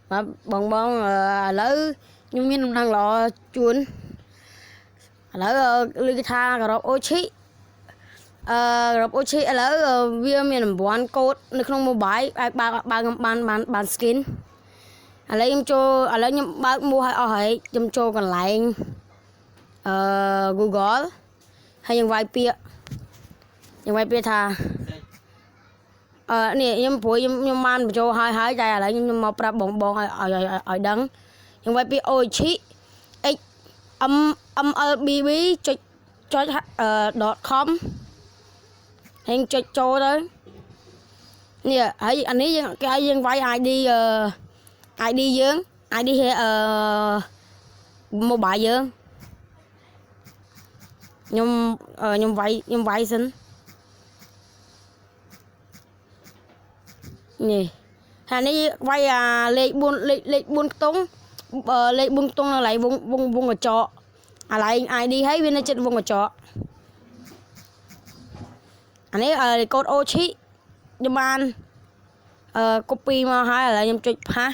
mà bong lỡ nhưng miền đang lọ chuồn lỡ lưỡi tha gặp ô chí gặp ô chí lỡ viêm miền buồn cốt nó không mua bài ban skin lấy em cho lấy em mua hay em cho còn lại Google hayยังไวเปียยังไวเปียทานี่ยังปุ๋ยยังมันโจหายใจอะไรยังมาปรับบองไอ้ดังยังไวเปียโอชิmlbb จุด.com ยังจุดโจเลยเนี่ยไอ้อันนี้ยังcáiยังไวID ID យើង ID โมบายយើងខ្ញុំវាយសិននេះហើយនេះវាយលេខ4លេខ4ខ្ទង់លេខ4ខ្ទង់នៅកន្លែងវងកញ្ចក់កន្លែង ID ហើយវានៅចិត្តវងកញ្ចក់អានេះកូដអូឈីខ្ញុំបាន copy មកហើយឥឡូវខ្ញុំចុចផាស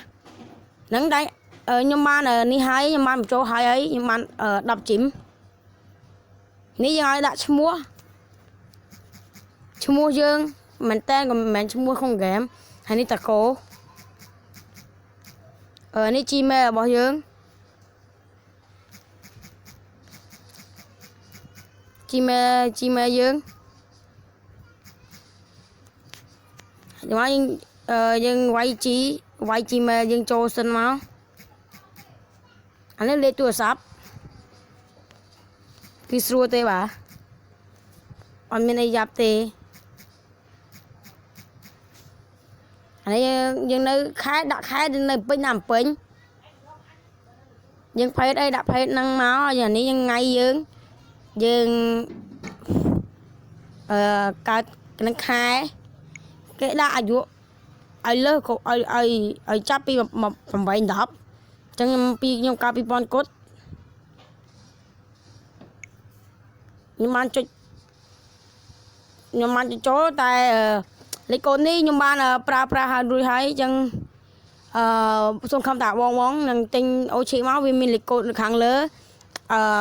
ហ្នឹងដែរខ្ញុំបាននេះហើយខ្ញុំបានបញ្ចូលហើយខ្ញុំបាន10ជីមនេះយើងឲ្យដាក់ឈ្មោះយើងមែនតើក៏មិនមែនឈ្មោះក្នុងហ្គេមហើយនេះតាកូនេះ Gmail របស់យើង Gmail យើងយើងវាយ Gmail យើងចូលសិនមកអានេះលេខទូរស័ព្ទគឺស្រួលទេបាទអត់មានអីយ៉ាប់ទេអានេះយើងនៅខេត្តដាក់ខេត្តនៅពេញណាំពេញយើងភេទអីដាក់ភេទហ្នឹងមកអានេះយើងថ្ងៃយើងកើតក្នុងខែគេដាក់អាយុឲ្យលើសឲ្យចាប់ពី8 10អញ្ចឹងខ្ញុំកើត2000គត់ខ្ញុំបានចុចចូលតែលេខកូដនេះខ្ញុំបានប្រើហើយរួចហើយអញ្ចឹងសូមខំតាវងនឹងទិញអូឈីមកវាមានលេខកូដនៅខាងលើ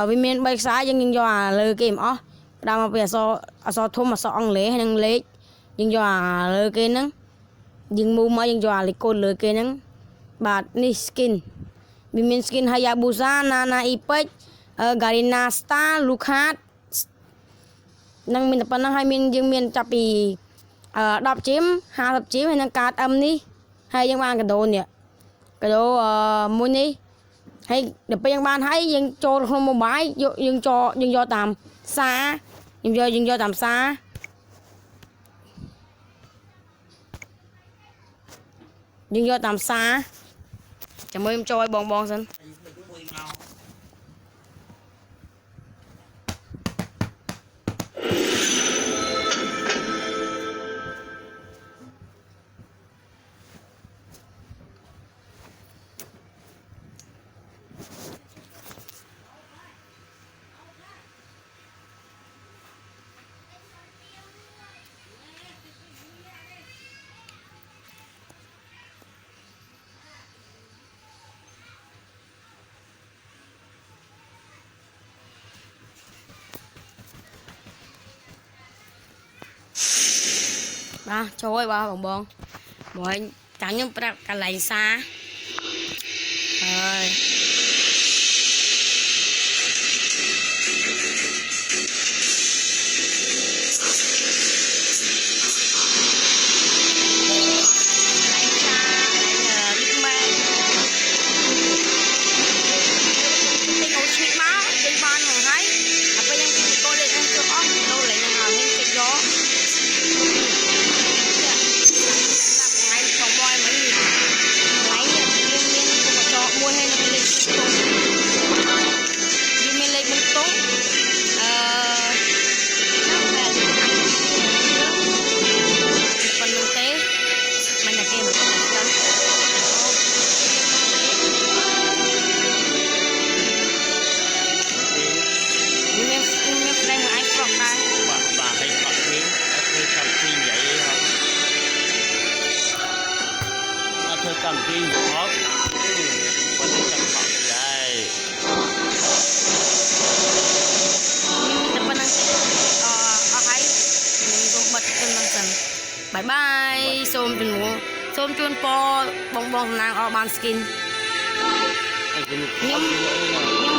វាមាន3ខ្សែយើងយកអាលើគេមិនអស់ដាក់មកពីអក្សរធំអក្សរអង់គ្លេសនិងលេខយើងយកអាលើគេហ្នឹងយើងមូមកយើងយកអាលេខកូដលើគេហ្នឹងបាទនេះ skin វាមាន skin Hayabusa Nana Ipech Garena Star Lucat នឹងមានតែប៉ុណ្ណឹងហើយយើងមានចាប់ពី10ជីម50ជីមហើយនឹងកាត M នេះហើយយើងបានកាដូនេះកាដូមួយនេះហើយដល់ពេលយើងបានហើយយើងចូលក្នុង mobile យើងយកតាមសារយើងយកតាមសារយើងយកតាមសារចាំមើលខ្ញុំចូលឲ្យបងសិនបាទចូលឲ្យបាទបងមកចាញ់ខ្ញុំប្រាប់កន្លែងសារហើយ បាយបាយសូមជំនួសសូមជូនពរបងសំណាងអស់បាន skin ខ្ញុំ